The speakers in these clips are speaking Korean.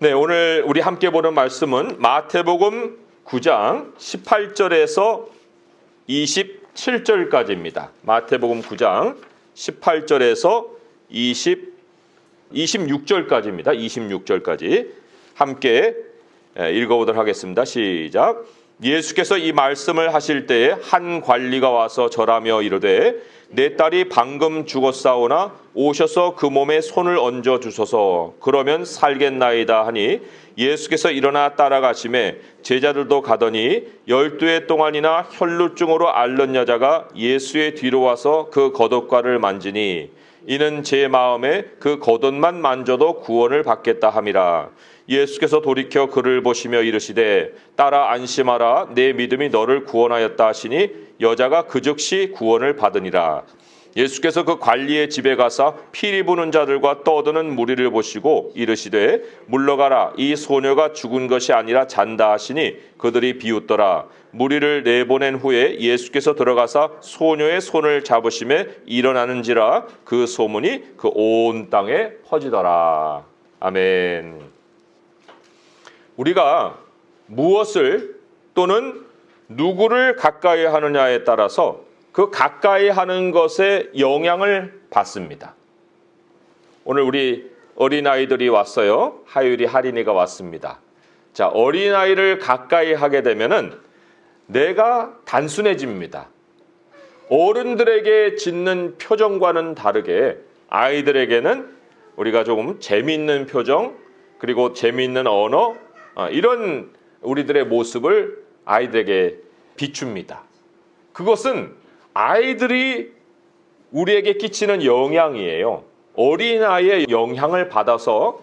네, 오늘 우리 함께 보는 말씀은 마태복음 9장 18절에서 27절까지입니다. 마태복음 9장 18절에서 26절까지입니다. 26절까지 함께 읽어보도록 하겠습니다. 시작. 예수께서 이 말씀을 하실 때에 한 관리가 와서 절하며 이르되 내 딸이 방금 죽었사오나 오셔서 그 몸에 손을 얹어 주소서. 그러면 살겠나이다 하니 예수께서 일어나 따라가시매 제자들도 가더니 12해 동안이나 혈루증으로 앓는 여자가 예수의 뒤로 와서 그 겉옷과를 만지니 이는 제 마음에 그 겉옷만 만져도 구원을 받겠다 함이라. 예수께서 돌이켜 그를 보시며 이르시되 딸아 안심하라 내 믿음이 너를 구원하였다 하시니 여자가 그 즉시 구원을 받으니라. 예수께서 그 관리의 집에 가사 피리 부는 자들과 떠드는 무리를 보시고 이르시되 물러가라 이 소녀가 죽은 것이 아니라 잔다 하시니 그들이 비웃더라. 무리를 내보낸 후에 예수께서 들어가사 소녀의 손을 잡으시매 일어나는지라 그 소문이 그 온 땅에 퍼지더라. 아멘. 우리가 무엇을 또는 누구를 가까이 하느냐에 따라서 그 가까이 하는 것에 영향을 받습니다. 오늘 우리 어린아이들이 왔어요. 하율이 하린이가 왔습니다. 자, 어린아이를 가까이 하게 되면은 내가 단순해집니다. 어른들에게 짓는 표정과는 다르게 아이들에게는 우리가 조금 재미있는 표정 그리고 재미있는 언어 이런 우리들의 모습을 아이들에게 비춥니다. 그것은 아이들이 우리에게 끼치는 영향이에요. 어린아이의 영향을 받아서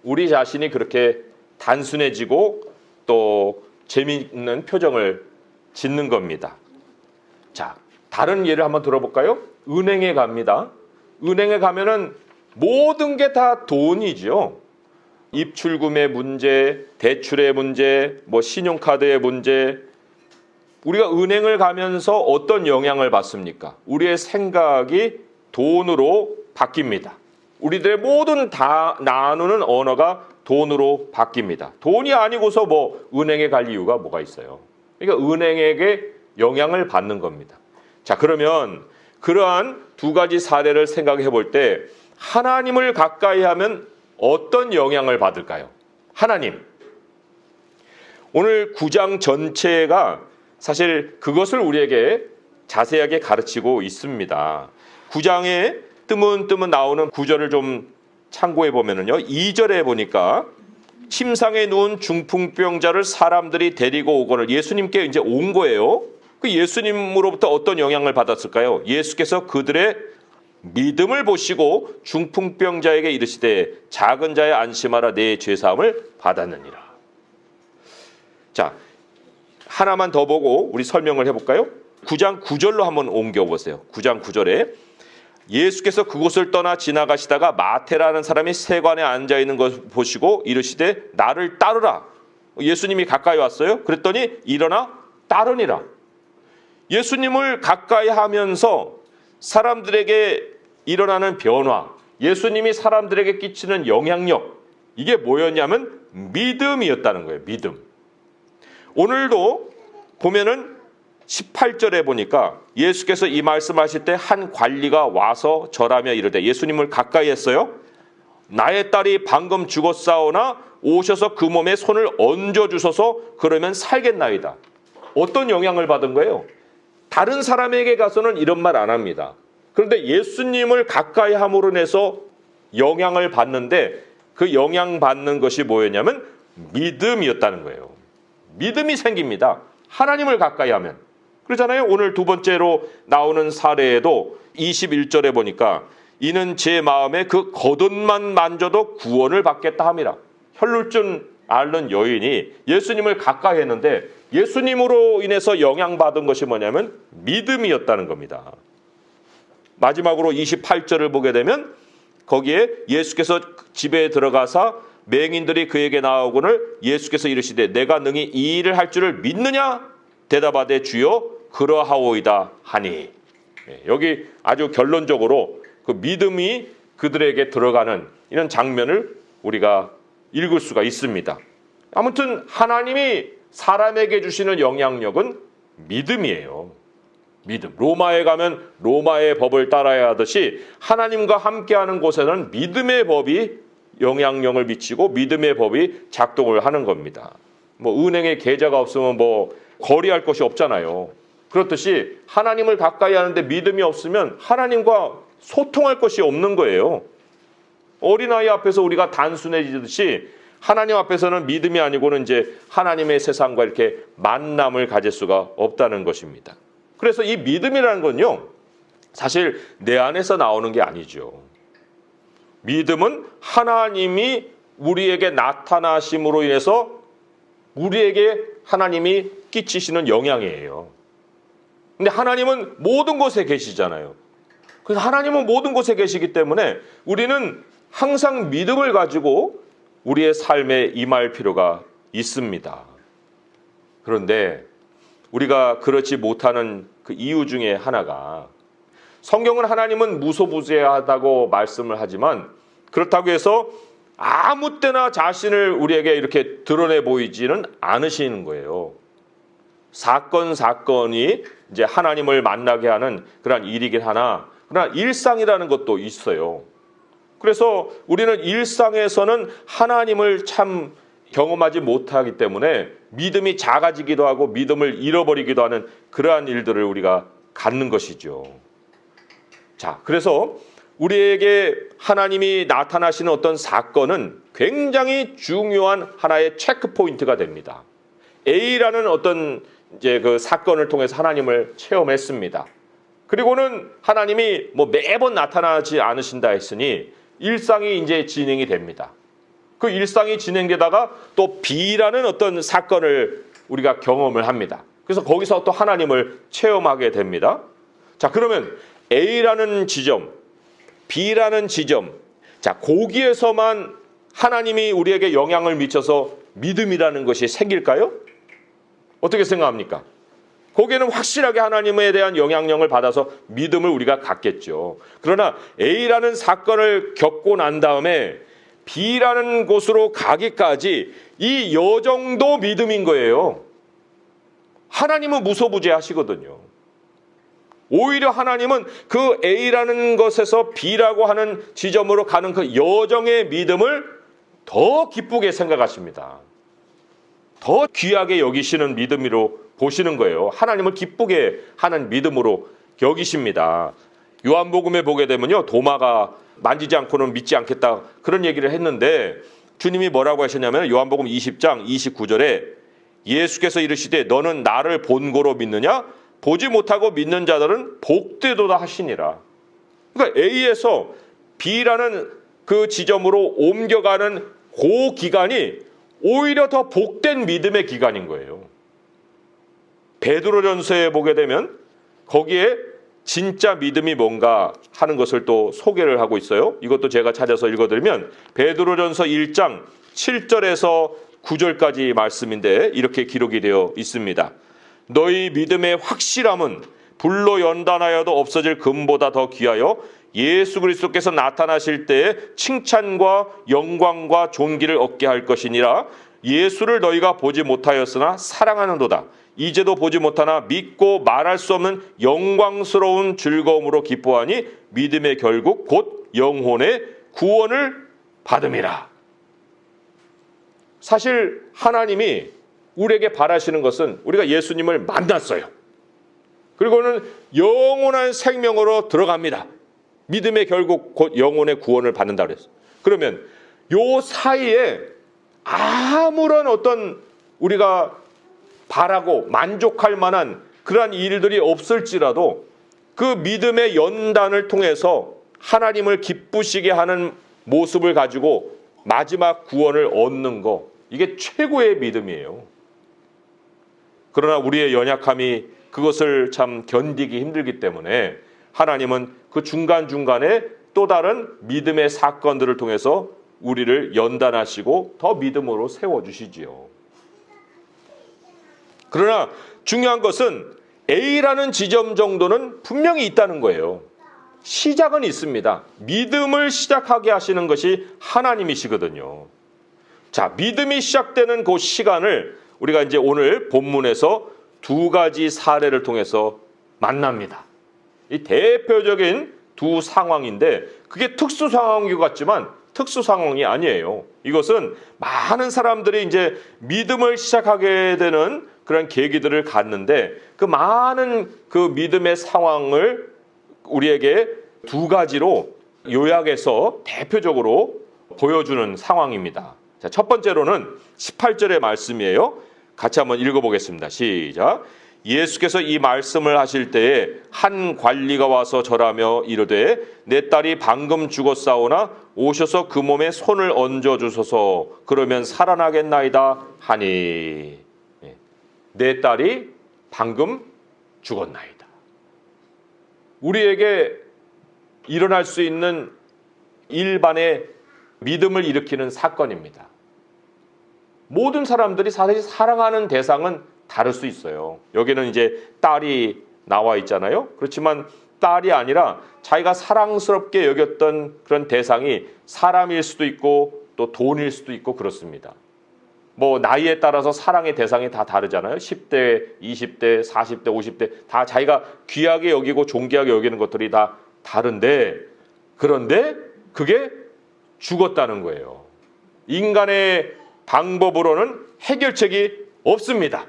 우리 자신이 그렇게 단순해지고 또 재미있는 표정을 짓는 겁니다. 자, 다른 예를 한번 들어볼까요? 은행에 갑니다. 은행에 가면은 모든 게 다 돈이죠. 입출금의 문제, 대출의 문제, 신용카드의 문제. 우리가 은행을 가면서 어떤 영향을 받습니까? 우리의 생각이 돈으로 바뀝니다. 우리들의 모든 다 나누는 언어가 돈으로 바뀝니다. 돈이 아니고서 은행에 갈 이유가 뭐가 있어요? 그러니까 은행에게 영향을 받는 겁니다. 자, 그러면 그러한 두 가지 사례를 생각해 볼 때 하나님을 가까이 하면 어떤 영향을 받을까요? 하나님. 오늘 9장 전체가 사실 그것을 우리에게 자세하게 가르치고 있습니다. 9장에 뜨문뜨문 나오는 구절을 좀 참고해 보면은요. 2절에 보니까 침상에 누운 중풍병자를 사람들이 데리고 오거늘 예수님께 이제 온 거예요. 그 예수님으로부터 어떤 영향을 받았을까요? 예수께서 그들의 믿음을 보시고 중풍병자에게 이르시되 작은 자의 안심하라 내 죄사함을 받았느니라. 자, 하나만 더 보고 우리 설명을 해볼까요? 9장 9절로 한번 옮겨보세요. 9장 9절에 예수께서 그곳을 떠나 지나가시다가 마태라는 사람이 세관에 앉아있는 것을 보시고 이르시되 나를 따르라. 예수님이 가까이 왔어요. 그랬더니 일어나 따르니라. 예수님을 가까이 하면서 사람들에게 일어나는 변화, 예수님이 사람들에게 끼치는 영향력, 이게 뭐였냐면 믿음이었다는 거예요. 믿음. 오늘도 보면은 18절에 보니까 예수께서 이 말씀하실 때 한 관리가 와서 절하며 이르되 예수님을 가까이 했어요. 나의 딸이 방금 죽었사오나 오셔서 그 몸에 손을 얹어 주소서. 그러면 살겠나이다. 어떤 영향을 받은 거예요? 다른 사람에게 가서는 이런 말 안 합니다. 그런데 예수님을 가까이 함으로 인해서 영향을 받는데 그 영향받는 것이 뭐였냐면 믿음이었다는 거예요. 믿음이 생깁니다. 하나님을 가까이 하면. 그러잖아요. 오늘 두 번째로 나오는 사례에도 21절에 보니까 이는 제 마음에 그 겉옷만 만져도 구원을 받겠다 함이라. 혈루증 앓는 여인이 예수님을 가까이 했는데 예수님으로 인해서 영향받은 것이 뭐냐면 믿음이었다는 겁니다. 마지막으로 28절을 보게 되면 거기에 예수께서 집에 들어가사 맹인들이 그에게 나오거늘 예수께서 이르시되 내가 능히 이 일을 할 줄을 믿느냐? 대답하되 주여 그러하오이다 하니. 여기 아주 결론적으로 그 믿음이 그들에게 들어가는 이런 장면을 우리가 읽을 수가 있습니다. 아무튼 하나님이 사람에게 주시는 영향력은 믿음이에요. 믿음. 로마에 가면 로마의 법을 따라야 하듯이 하나님과 함께하는 곳에는 믿음의 법이 영향력을 미치고 믿음의 법이 작동을 하는 겁니다. 뭐 은행에 계좌가 없으면 뭐 거래할 것이 없잖아요. 그렇듯이 하나님을 가까이 하는데 믿음이 없으면 하나님과 소통할 것이 없는 거예요. 어린아이 앞에서 우리가 단순해지듯이 하나님 앞에서는 믿음이 아니고는 이제 하나님의 세상과 이렇게 만남을 가질 수가 없다는 것입니다. 그래서 이 믿음이라는 건요, 사실 내 안에서 나오는 게 아니죠. 믿음은 하나님이 우리에게 나타나심으로 인해서 우리에게 하나님이 끼치시는 영향이에요. 근데 하나님은 모든 곳에 계시잖아요. 그래서 하나님은 모든 곳에 계시기 때문에 우리는 항상 믿음을 가지고 우리의 삶에 임할 필요가 있습니다. 그런데 우리가 그렇지 못하는 그 이유 중에 하나가, 성경은 하나님은 무소부재하다고 말씀을 하지만 그렇다고 해서 아무 때나 자신을 우리에게 이렇게 드러내 보이지는 않으시는 거예요. 사건이 이제 하나님을 만나게 하는 그런 일이긴 하나, 그러나 일상이라는 것도 있어요. 그래서 우리는 일상에서는 하나님을 참 경험하지 못하기 때문에 믿음이 작아지기도 하고 믿음을 잃어버리기도 하는 그러한 일들을 우리가 갖는 것이죠. 자, 그래서 우리에게 하나님이 나타나시는 어떤 사건은 굉장히 중요한 하나의 체크 포인트가 됩니다. A라는 어떤 이제 그 사건을 통해서 하나님을 체험했습니다. 그리고는 하나님이 뭐 매번 나타나지 않으신다 했으니 일상이 이제 진행이 됩니다. 그 일상이 진행되다가 또 B라는 어떤 사건을 우리가 경험을 합니다. 그래서 거기서 또 하나님을 체험하게 됩니다. 자, 그러면 A라는 지점, B라는 지점, 자, 거기에서만 하나님이 우리에게 영향을 미쳐서 믿음이라는 것이 생길까요? 어떻게 생각합니까? 거기에는 확실하게 하나님에 대한 영향력을 받아서 믿음을 우리가 갖겠죠. 그러나 A라는 사건을 겪고 난 다음에 B라는 곳으로 가기까지 이 여정도 믿음인 거예요. 하나님은 무소부재하시거든요. 오히려 하나님은 그 A라는 것에서 B라고 하는 지점으로 가는 그 여정의 믿음을 더 기쁘게 생각하십니다. 더 귀하게 여기시는 믿음으로 보시는 거예요. 하나님을 기쁘게 하는 믿음으로 여기십니다. 요한복음에 보게 되면요, 도마가 만지지 않고는 믿지 않겠다 그런 얘기를 했는데 주님이 뭐라고 하셨냐면 요한복음 20장 29절에 예수께서 이르시되 너는 나를 본고로 믿느냐? 보지 못하고 믿는 자들은 복되도다 하시니라. 그러니까 A에서 B라는 그 지점으로 옮겨가는 그 기간이 오히려 더 복된 믿음의 기간인 거예요. 베드로전서에 보게 되면 거기에 진짜 믿음이 뭔가 하는 것을 또 소개를 하고 있어요. 이것도 제가 찾아서 읽어드리면 베드로전서 1장 7절에서 9절까지 말씀인데 이렇게 기록이 되어 있습니다. 너희 믿음의 확실함은 불로 연단하여도 없어질 금보다 더 귀하여 예수 그리스도께서 나타나실 때에 칭찬과 영광과 존귀를 얻게 할 것이니라. 예수를 너희가 보지 못하였으나 사랑하는도다. 이제도 보지 못하나 믿고 말할 수 없는 영광스러운 즐거움으로 기뻐하니 믿음의 결국 곧 영혼의 구원을 받음이라. 사실 하나님이 우리에게 바라시는 것은 우리가 예수님을 만났어요. 그리고는 영원한 생명으로 들어갑니다. 믿음의 결국 곧 영혼의 구원을 받는다 그랬어요. 그러면 요 사이에 아무런 어떤 우리가 바라고 만족할 만한 그러한 일들이 없을지라도 그 믿음의 연단을 통해서 하나님을 기쁘시게 하는 모습을 가지고 마지막 구원을 얻는 거, 이게 최고의 믿음이에요. 그러나 우리의 연약함이 그것을 참 견디기 힘들기 때문에 하나님은 그 중간중간에 또 다른 믿음의 사건들을 통해서 우리를 연단하시고 더 믿음으로 세워주시지요. 그러나 중요한 것은 A라는 지점 정도는 분명히 있다는 거예요. 시작은 있습니다. 믿음을 시작하게 하시는 것이 하나님이시거든요. 자, 믿음이 시작되는 그 시간을 우리가 이제 오늘 본문에서 두 가지 사례를 통해서 만납니다. 이 대표적인 두 상황인데 그게 특수 상황인 것 같지만 특수 상황이 아니에요. 이것은 많은 사람들이 이제 믿음을 시작하게 되는 그런 계기들을 갖는데 그 많은 그 믿음의 상황을 우리에게 두 가지로 요약해서 대표적으로 보여주는 상황입니다. 자, 첫 번째로는 18절의 말씀이에요. 같이 한번 읽어보겠습니다. 시작. 예수께서 이 말씀을 하실 때에 한 관리가 와서 절하며 이르되 내 딸이 방금 죽었사오나 오셔서 그 몸에 손을 얹어 주소서 그러면 살아나겠나이다 하니. 내 딸이 방금 죽었나이다. 우리에게 일어날 수 있는 일반의 믿음을 일으키는 사건입니다. 모든 사람들이 사실 사랑하는 대상은 다를 수 있어요. 여기는 이제 딸이 나와 있잖아요. 그렇지만 딸이 아니라 자기가 사랑스럽게 여겼던 그런 대상이 사람일 수도 있고 또 돈일 수도 있고 그렇습니다. 뭐 나이에 따라서 사랑의 대상이 다 다르잖아요. 10대, 20대, 40대, 50대 다 자기가 귀하게 여기고 존귀하게 여기는 것들이 다 다른데 그런데 그게 죽었다는 거예요. 인간의 방법으로는 해결책이 없습니다.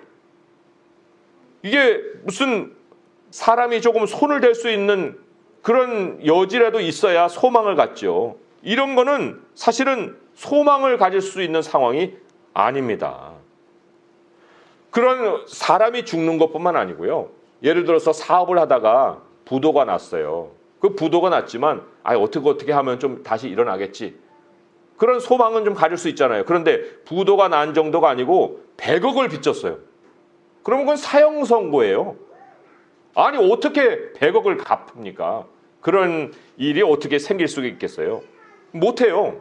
이게 무슨 사람이 조금 손을 댈 수 있는 그런 여지라도 있어야 소망을 갖죠. 이런 거는 사실은 소망을 가질 수 있는 상황이 아닙니다. 그런 사람이 죽는 것뿐만 아니고요. 예를 들어서 사업을 하다가 부도가 났어요. 그 부도가 났지만 어떻게 하면 좀 다시 일어나겠지. 그런 소망은 좀 가질 수 있잖아요. 그런데 부도가 난 정도가 아니고 100억을 빚졌어요. 그러면 그건 사형 선고예요. 아니 어떻게 100억을 갚습니까? 그런 일이 어떻게 생길 수 있겠어요? 못해요.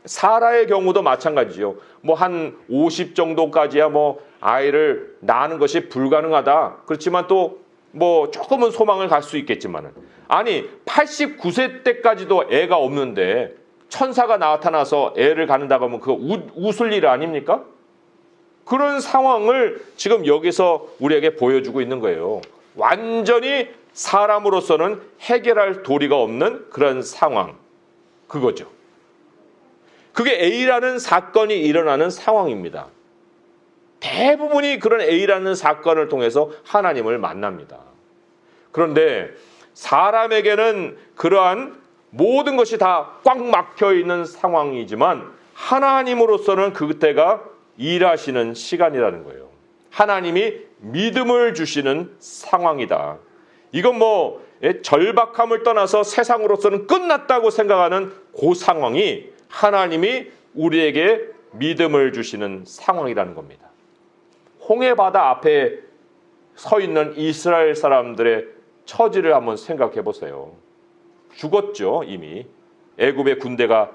사라의 경우도 마찬가지죠. 뭐 한 50 정도까지야 뭐 아이를 낳는 것이 불가능하다. 그렇지만 또 뭐 조금은 소망을 갈 수 있겠지만은 아니 89세 때까지도 애가 없는데 천사가 나타나서 애를 갖는다고 하면 그거 웃을 일 아닙니까? 그런 상황을 지금 여기서 우리에게 보여주고 있는 거예요. 완전히 사람으로서는 해결할 도리가 없는 그런 상황. 그거죠. 그게 A라는 사건이 일어나는 상황입니다. 대부분이 그런 A라는 사건을 통해서 하나님을 만납니다. 그런데 사람에게는 그러한 모든 것이 다 꽉 막혀 있는 상황이지만 하나님으로서는 그때가 일하시는 시간이라는 거예요. 하나님이 믿음을 주시는 상황이다. 이건 뭐 절박함을 떠나서 세상으로서는 끝났다고 생각하는 그 상황이 하나님이 우리에게 믿음을 주시는 상황이라는 겁니다. 홍해바다 앞에 서 있는 이스라엘 사람들의 처지를 한번 생각해 보세요. 죽었죠, 이미. 애굽의 군대가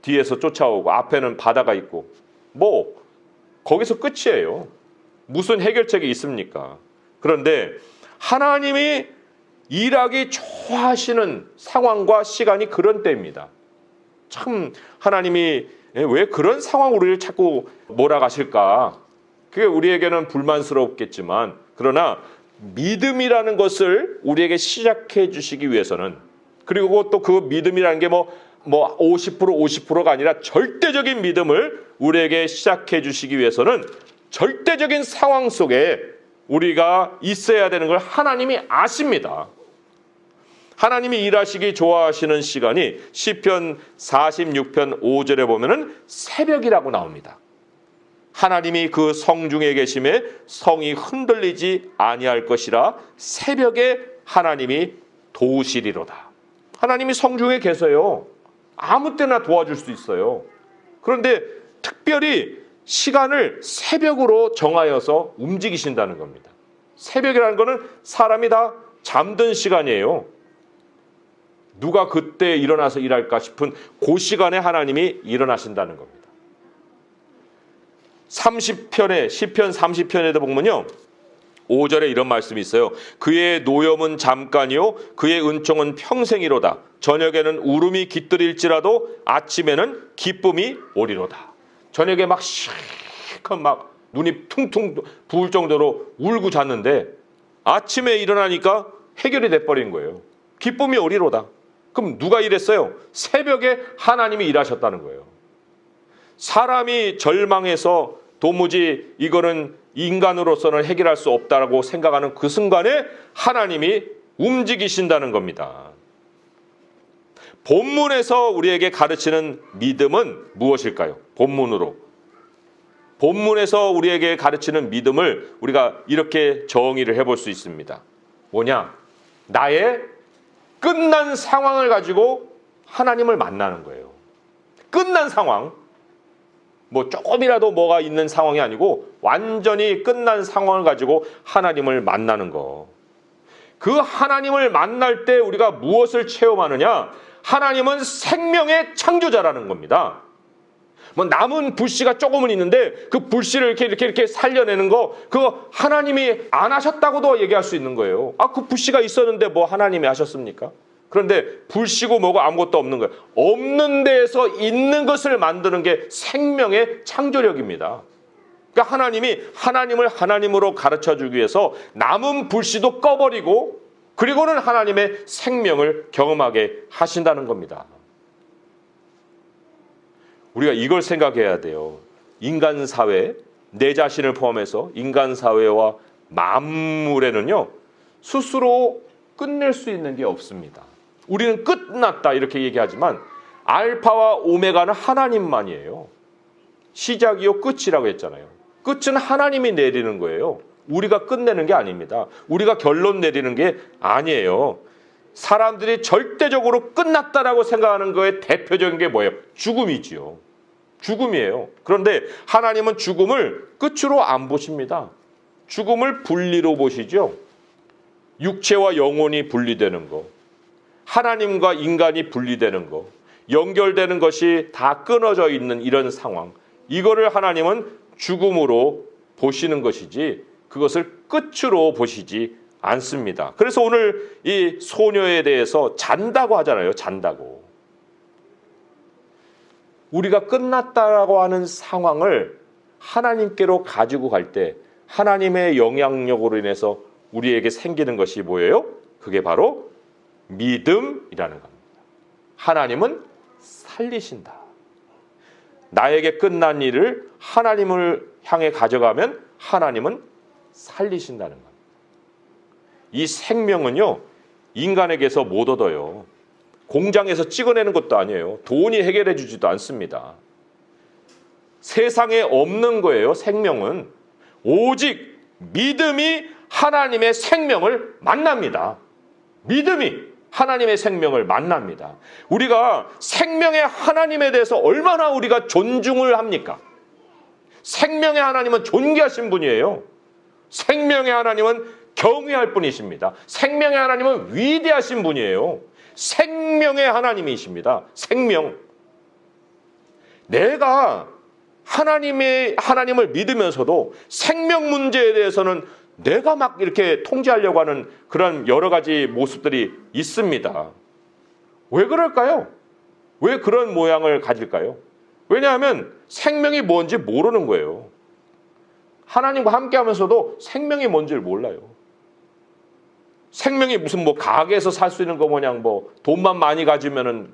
뒤에서 쫓아오고 앞에는 바다가 있고 뭐 거기서 끝이에요. 무슨 해결책이 있습니까? 그런데 하나님이 일하기 좋아하시는 상황과 시간이 그런 때입니다. 참 하나님이 왜 그런 상황으로 우리를 자꾸 몰아가실까? 그게 우리에게는 불만스럽겠지만 그러나 믿음이라는 것을 우리에게 시작해 주시기 위해서는 그리고 또 그 믿음이라는 게 뭐 50% 50%가 아니라 절대적인 믿음을 우리에게 시작해 주시기 위해서는 절대적인 상황 속에 우리가 있어야 되는 걸 하나님이 아십니다. 하나님이 일하시기 좋아하시는 시간이 시편 46편 5절에 보면은 새벽이라고 나옵니다. 하나님이 그 성중에 계심에 성이 흔들리지 아니할 것이라 새벽에 하나님이 도우시리로다. 하나님이 성중에 계세요. 아무 때나 도와줄 수 있어요. 그런데 특별히 시간을 새벽으로 정하여서 움직이신다는 겁니다. 새벽이라는 것은 사람이 다 잠든 시간이에요. 누가 그때 일어나서 일할까 싶은 그 시간에 하나님이 일어나신다는 겁니다. 30편에 시편 30편에도 보면요. 5절에 이런 말씀이 있어요. 그의 노염은 잠깐이요 그의 은총은 평생이로다. 저녁에는 울음이 깃들일지라도 아침에는 기쁨이 오리로다. 저녁에 막 실컷 막 눈이 퉁퉁 부을 정도로 울고 잤는데 아침에 일어나니까 해결이 돼버린 거예요. 기쁨이 오리로다. 그럼 누가 일했어요? 새벽에 하나님이 일하셨다는 거예요. 사람이 절망해서 도무지 이거는 인간으로서는 해결할 수 없다고 생각하는 그 순간에 하나님이 움직이신다는 겁니다. 본문에서 우리에게 가르치는 믿음은 무엇일까요? 본문에서 우리에게 가르치는 믿음을 우리가 이렇게 정의를 해볼 수 있습니다. 뭐냐? 나의 끝난 상황을 가지고 하나님을 만나는 거예요. 끝난 상황. 뭐 조금이라도 뭐가 있는 상황이 아니고 완전히 끝난 상황을 가지고 하나님을 만나는 거. 그 하나님을 만날 때 우리가 무엇을 체험하느냐? 하나님은 생명의 창조자라는 겁니다. 뭐 남은 불씨가 조금은 있는데 그 불씨를 이렇게 살려내는 거, 그거 하나님이 안 하셨다고도 얘기할 수 있는 거예요. 아, 그 불씨가 있었는데 뭐 하나님이 하셨습니까? 그런데 불씨고 뭐고 아무것도 없는 거예요. 없는 데에서 있는 것을 만드는 게 생명의 창조력입니다. 그러니까 하나님이 하나님을 하나님으로 가르쳐주기 위해서 남은 불씨도 꺼버리고 그리고는 하나님의 생명을 경험하게 하신다는 겁니다. 우리가 이걸 생각해야 돼요. 인간 사회, 내 자신을 포함해서 인간 사회와 만물에는요, 스스로 끝낼 수 있는 게 없습니다. 우리는 끝났다 이렇게 얘기하지만 알파와 오메가는 하나님만이에요. 시작이요 끝이라고 했잖아요. 끝은 하나님이 내리는 거예요. 우리가 끝내는 게 아닙니다. 우리가 결론 내리는 게 아니에요. 사람들이 절대적으로 끝났다라고 생각하는 거에 대표적인 게 뭐예요? 죽음이지요. 죽음이에요. 그런데 하나님은 죽음을 끝으로 안 보십니다. 죽음을 분리로 보시죠. 육체와 영혼이 분리되는 거, 하나님과 인간이 분리되는 거, 연결되는 것이 다 끊어져 있는 이런 상황, 이거를 하나님은 죽음으로 보시는 것이지 그것을 끝으로 보시지 않습니다. 그래서 오늘 이 소녀에 대해서 잔다고 하잖아요. 잔다고. 우리가 끝났다라고 하는 상황을 하나님께로 가지고 갈 때 하나님의 영향력으로 인해서 우리에게 생기는 것이 뭐예요? 그게 바로 믿음이라는 겁니다. 하나님은 살리신다. 나에게 끝난 일을 하나님을 향해 가져가면 하나님은 살리신다는 겁니다. 이 생명은요, 인간에게서 못 얻어요. 공장에서 찍어내는 것도 아니에요. 돈이 해결해 주지도 않습니다. 세상에 없는 거예요. 생명은 오직 믿음이 하나님의 생명을 만납니다. 믿음이 하나님의 생명을 만납니다. 우리가 생명의 하나님에 대해서 얼마나 우리가 존중을 합니까? 생명의 하나님은 존귀하신 분이에요. 생명의 하나님은 경외할 분이십니다. 생명의 하나님은 위대하신 분이에요. 생명의 하나님이십니다. 생명. 내가 하나님을 믿으면서도 생명 문제에 대해서는 내가 막 이렇게 통제하려고 하는 그런 여러 가지 모습들이 있습니다. 왜 그럴까요? 왜 그런 모양을 가질까요? 왜냐하면 생명이 뭔지 모르는 거예요. 하나님과 함께 하면서도 생명이 뭔지를 몰라요. 생명이 무슨 뭐 가게에서 살 수 있는 거 뭐냐, 뭐 돈만 많이 가지면은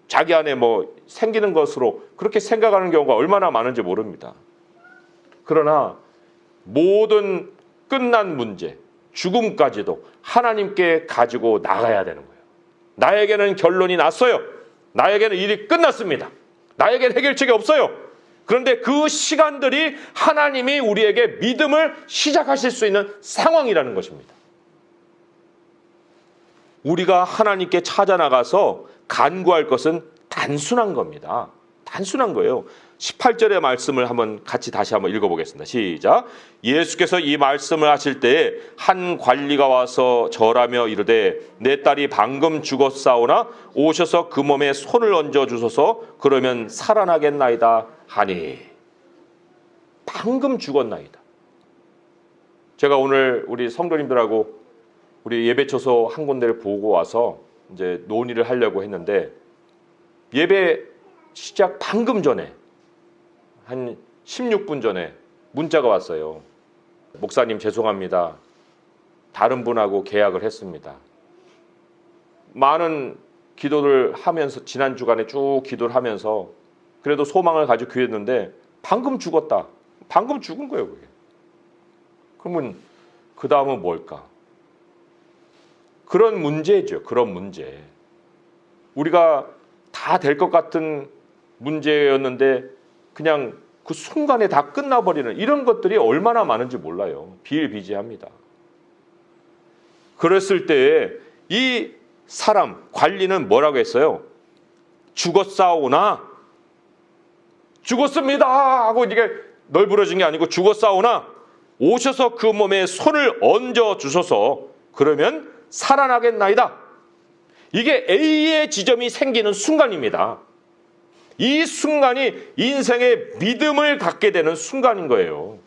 자기 안에 뭐 생기는 것으로 그렇게 생각하는 경우가 얼마나 많은지 모릅니다. 그러나 모든 끝난 문제, 죽음까지도 하나님께 가지고 나가야 되는 거예요. 나에게는 결론이 났어요. 나에게는 일이 끝났습니다. 나에게는 해결책이 없어요. 그런데 그 시간들이 하나님이 우리에게 믿음을 시작하실 수 있는 상황이라는 것입니다. 우리가 하나님께 찾아나가서 간구할 것은 단순한 겁니다. 단순한 거예요. 18절의 말씀을 같이 다시 한번 읽어보겠습니다. 시작. 예수께서 이 말씀을 하실 때에 한 관리가 와서 절하며 이르되 내 딸이 방금 죽었사오나 오셔서 그 몸에 손을 얹어 주소서 그러면 살아나겠나이다 하니. 방금 죽었나이다. 제가 오늘 우리 성도님들하고 우리 예배처소 한 군데를 보고 와서 이제 논의를 하려고 했는데 예배 시작 방금 전에 한 16분 전에 문자가 왔어요. 목사님 죄송합니다. 다른 분하고 계약을 했습니다. 많은 기도를 하면서 지난 주간에 쭉 기도를 하면서 그래도 소망을 가지고 기도했는데 방금 죽었다. 방금 죽은 거예요, 그게. 그러면 그 다음은 뭘까? 그런 문제죠. 그런 문제. 우리가 다 될 것 같은 문제였는데 그냥 그 순간에 다 끝나버리는 이런 것들이 얼마나 많은지 몰라요. 비일비재합니다. 그랬을 때에 이 사람 관리는 뭐라고 했어요? 죽었사오나 죽었습니다 하고 이게 널브러진 게 아니고 죽었사오나 오셔서 그 몸에 손을 얹어 주소서. 그러면 살아나겠나이다. 이게 A의 지점이 생기는 순간입니다. 이 순간이 인생의 믿음을 갖게 되는 순간인 거예요.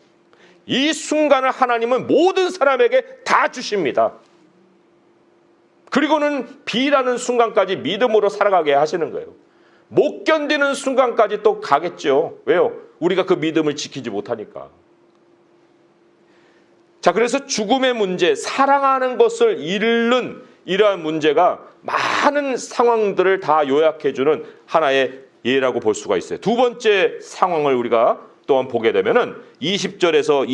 이 순간을 하나님은 모든 사람에게 다 주십니다. 그리고는 B라는 순간까지 믿음으로 살아가게 하시는 거예요. 못 견디는 순간까지 또 가겠죠. 왜요? 우리가 그 믿음을 지키지 못하니까. 자, 그래서 죽음의 문제, 사랑하는 것을 잃는 이러한 문제가 많은 상황들을 다 요약해주는 하나의 예라고 볼 수가 있어요. 두 번째 상황을 우리가 또한 보게 되면은 20절에서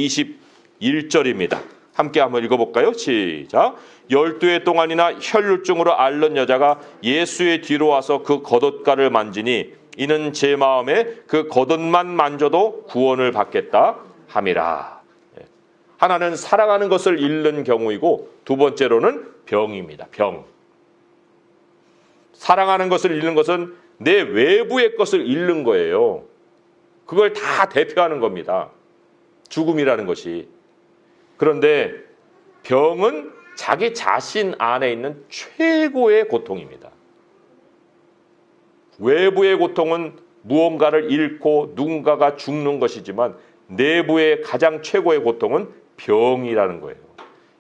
21절입니다. 함께 한번 읽어볼까요? 시작. 12해 동안이나 혈루증으로 앓는 여자가 예수의 뒤로 와서 그 겉옷가를 만지니 이는 제 마음에 그 겉옷만 만져도 구원을 받겠다 함이라. 하나는 사랑하는 것을 잃는 경우이고 두 번째로는 병입니다. 병. 사랑하는 것을 잃는 것은 내 외부의 것을 잃는 거예요. 그걸 다 대표하는 겁니다. 죽음이라는 것이. 그런데 병은 자기 자신 안에 있는 최고의 고통입니다. 외부의 고통은 무언가를 잃고 누군가가 죽는 것이지만 내부의 가장 최고의 고통은 병이라는 거예요.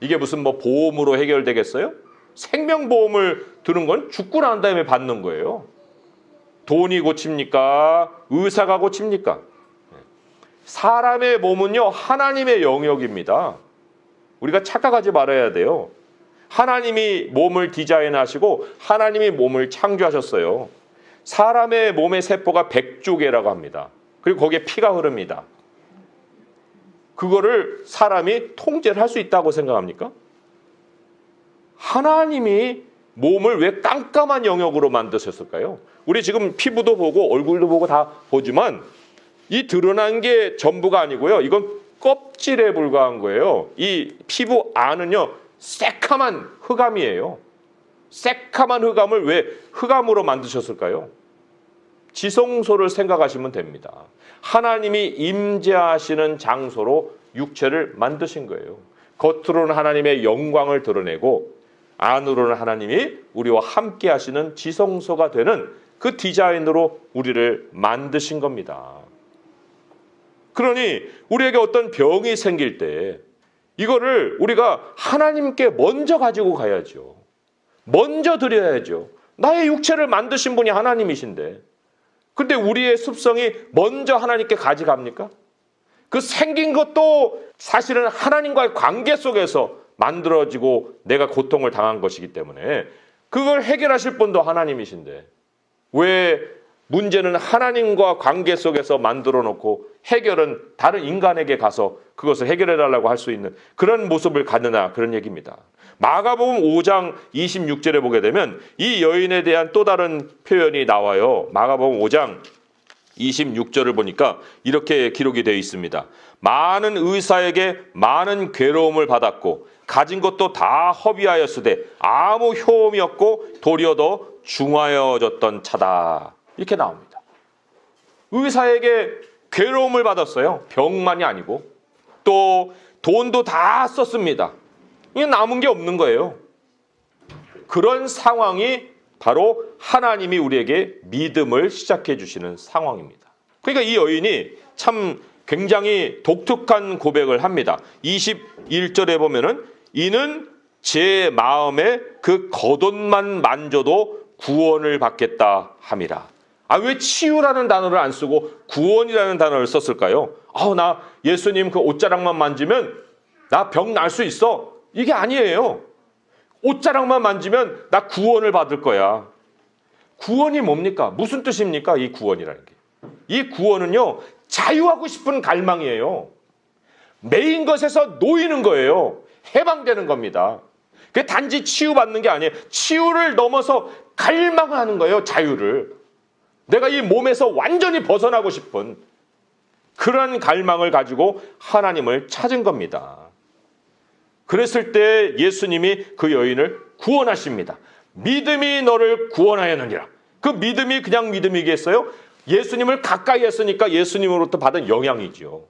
이게 무슨 보험으로 해결되겠어요? 생명보험을 드는 건 죽고 난 다음에 받는 거예요. 돈이 고칩니까? 의사가 고칩니까? 사람의 몸은요, 하나님의 영역입니다. 우리가 착각하지 말아야 돼요. 하나님이 몸을 디자인하시고 하나님이 몸을 창조하셨어요. 사람의 몸의 세포가 100조개라고 합니다. 그리고 거기에 피가 흐릅니다. 그거를 사람이 통제를 할 수 있다고 생각합니까? 하나님이 몸을 왜 깜깜한 영역으로 만드셨을까요? 우리 지금 피부도 보고 얼굴도 보고 다 보지만 이 드러난 게 전부가 아니고요. 이건 껍질에 불과한 거예요. 이 피부 안은요, 새카만 흑암이에요. 새카만 흑암을 왜 흑암으로 만드셨을까요? 지성소를 생각하시면 됩니다. 하나님이 임재하시는 장소로 육체를 만드신 거예요. 겉으로는 하나님의 영광을 드러내고 안으로는 하나님이 우리와 함께 하시는 지성소가 되는 그 디자인으로 우리를 만드신 겁니다. 그러니 우리에게 어떤 병이 생길 때 이거를 우리가 하나님께 먼저 가지고 가야죠. 먼저 드려야죠. 나의 육체를 만드신 분이 하나님이신데 근데 우리의 습성이 먼저 하나님께 가져갑니까? 그 생긴 것도 사실은 하나님과의 관계 속에서 만들어지고 내가 고통을 당한 것이기 때문에 그걸 해결하실 분도 하나님이신데 왜 문제는 하나님과 관계 속에서 만들어 놓고 해결은 다른 인간에게 가서 그것을 해결해 달라고 할 수 있는 그런 모습을 갖느냐, 그런 얘기입니다. 마가복음 5장 26절에 보게 되면 이 여인에 대한 또 다른 표현이 나와요. 마가복음 5장 26절을 보니까 이렇게 기록이 되어 있습니다. 많은 의사에게 많은 괴로움을 받았고 가진 것도 다 허비하였으되 아무 효험이 없고 도리어 더 중하여졌던 차다. 이렇게 나옵니다. 의사에게 괴로움을 받았어요. 병만이 아니고. 또 돈도 다 썼습니다. 이게 남은 게 없는 거예요. 그런 상황이 바로 하나님이 우리에게 믿음을 시작해 주시는 상황입니다. 그러니까 이 여인이 참 굉장히 독특한 고백을 합니다. 21절에 보면은 이는 제 마음에 그 겉옷만 만져도 구원을 받겠다 함이라. 왜 치유라는 단어를 안 쓰고 구원이라는 단어를 썼을까요? 나 예수님 그 옷자락만 만지면 나 병 날 수 있어. 이게 아니에요. 옷자락만 만지면 나 구원을 받을 거야. 구원이 뭡니까? 무슨 뜻입니까? 이 구원이라는 게. 이 구원은요, 자유하고 싶은 갈망이에요. 매인 것에서 놓이는 거예요. 해방되는 겁니다. 그게 단지 치유받는 게 아니에요. 치유를 넘어서 갈망하는 거예요, 자유를. 내가 이 몸에서 완전히 벗어나고 싶은 그런 갈망을 가지고 하나님을 찾은 겁니다. 그랬을 때 예수님이 그 여인을 구원하십니다. 믿음이 너를 구원하였느니라. 그 믿음이 그냥 믿음이겠어요? 예수님을 가까이 했으니까 예수님으로부터 받은 영향이죠.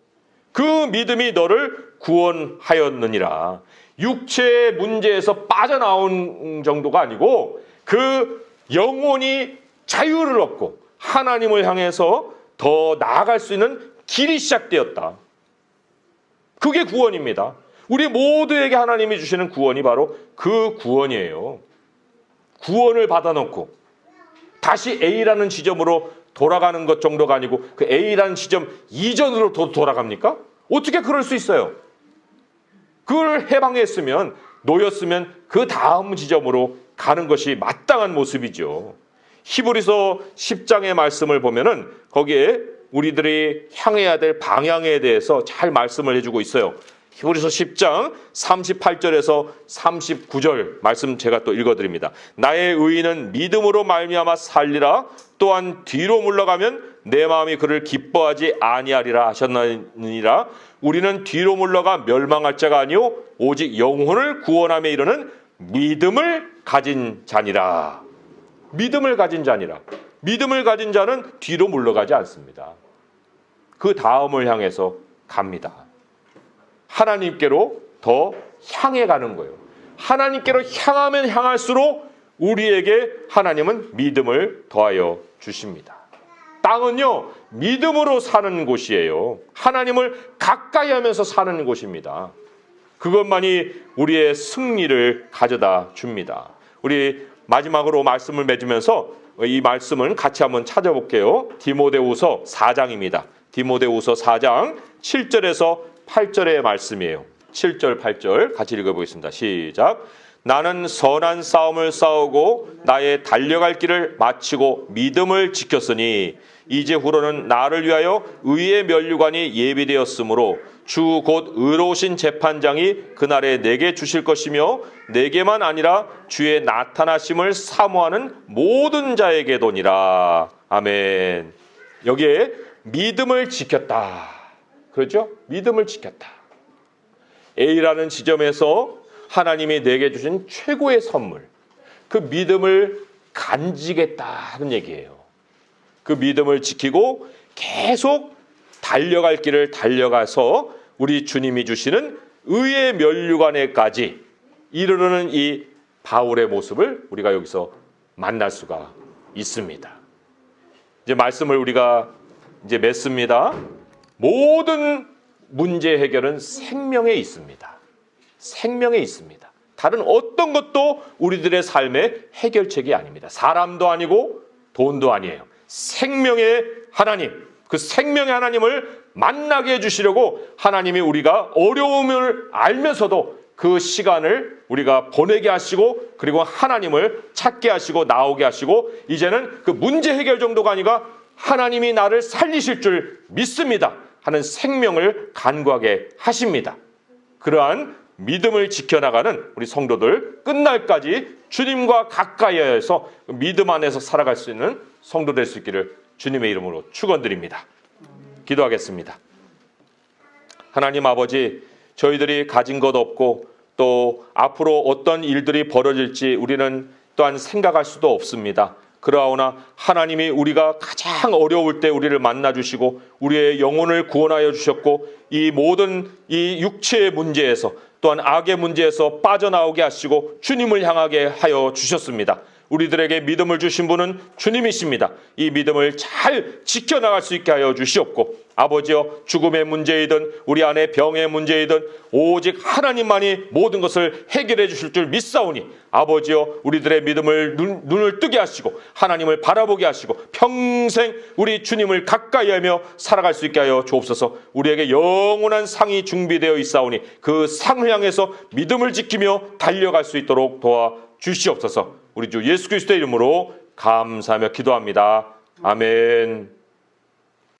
그 믿음이 너를 구원하였느니라. 육체의 문제에서 빠져나온 정도가 아니고 그 영혼이 자유를 얻고 하나님을 향해서 더 나아갈 수 있는 길이 시작되었다. 그게 구원입니다. 우리 모두에게 하나님이 주시는 구원이 바로 그 구원이에요. 구원을 받아놓고 다시 A라는 지점으로 돌아가는 것 정도가 아니고 그 A라는 지점 이전으로 돌아갑니까? 어떻게 그럴 수 있어요? 그걸 해방했으면, 놓였으면 그 다음 지점으로 가는 것이 마땅한 모습이죠. 히브리서 10장의 말씀을 보면은 거기에 우리들이 향해야 될 방향에 대해서 잘 말씀을 해주고 있어요. 히브리서 10장 38절에서 39절 말씀 제가 또 읽어드립니다. 나의 의인은 믿음으로 말미암아 살리라. 또한 뒤로 물러가면 내 마음이 그를 기뻐하지 아니하리라 하셨느니라. 우리는 뒤로 물러가 멸망할 자가 아니요 오직 영혼을 구원함에 이르는 믿음을 가진 자니라. 믿음을 가진 자니라. 믿음을 가진 자는 뒤로 물러가지 않습니다. 그 다음을 향해서 갑니다. 하나님께로 더 향해 가는 거예요. 하나님께로 향하면 향할수록 우리에게 하나님은 믿음을 더하여 주십니다. 땅은요, 믿음으로 사는 곳이에요. 하나님을 가까이 하면서 사는 곳입니다. 그것만이 우리의 승리를 가져다 줍니다. 우리 마지막으로 말씀을 맺으면서 이 말씀을 같이 한번 찾아볼게요. 디모데후서 4장입니다. 디모데후서 4장 7절에서 8절의 말씀이에요. 7절, 8절 같이 읽어보겠습니다. 시작. 나는 선한 싸움을 싸우고 나의 달려갈 길을 마치고 믿음을 지켰으니 이제 후로는 나를 위하여 의의 면류관이 예비되었으므로 주 곧 의로우신 재판장이 그날에 내게 주실 것이며 내게만 아니라 주의 나타나심을 사모하는 모든 자에게도니라. 아멘. 여기에 믿음을 지켰다. 그렇죠? 믿음을 지켰다. A라는 지점에서 하나님이 내게 주신 최고의 선물, 그 믿음을 간직했다는 얘기예요. 그 믿음을 지키고 계속 달려갈 길을 달려가서 우리 주님이 주시는 의의 면류관에까지 이르르는 이 바울의 모습을 우리가 여기서 만날 수가 있습니다. 이제 말씀을 우리가 이제 맺습니다. 모든 문제 해결은 생명에 있습니다. 생명에 있습니다. 다른 어떤 것도 우리들의 삶의 해결책이 아닙니다. 사람도 아니고 돈도 아니에요. 생명의 하나님, 그 생명의 하나님을 만나게 해주시려고 하나님이 우리가 어려움을 알면서도 그 시간을 우리가 보내게 하시고 그리고 하나님을 찾게 하시고 나오게 하시고 이제는 그 문제 해결 정도가 아니라 하나님이 나를 살리실 줄 믿습니다 하는 생명을 간구하게 하십니다. 그러한 믿음을 지켜나가는 우리 성도들 끝날까지 주님과 가까이에서 믿음 안에서 살아갈 수 있는 성도 될 수 있기를 주님의 이름으로 축원드립니다. 기도하겠습니다. 하나님 아버지, 저희들이 가진 것 없고 또 앞으로 어떤 일들이 벌어질지 우리는 또한 생각할 수도 없습니다. 그러나 하나님이 우리가 가장 어려울 때 우리를 만나주시고 우리의 영혼을 구원하여 주셨고 이 모든 이 육체의 문제에서 또한 악의 문제에서 빠져나오게 하시고 주님을 향하게 하여 주셨습니다. 우리들에게 믿음을 주신 분은 주님이십니다. 이 믿음을 잘 지켜나갈 수 있게 하여 주시옵고, 아버지여, 죽음의 문제이든 우리 안에 병의 문제이든 오직 하나님만이 모든 것을 해결해 주실 줄 믿사오니, 아버지여, 우리들의 믿음을 눈을 뜨게 하시고 하나님을 바라보게 하시고 평생 우리 주님을 가까이 하며 살아갈 수 있게 하여 주옵소서. 우리에게 영원한 상이 준비되어 있사오니 그 상을 향해서 믿음을 지키며 달려갈 수 있도록 도와 주시옵소서. 우리 주 예수 그리스도의 이름으로 감사하며 기도합니다. 아멘.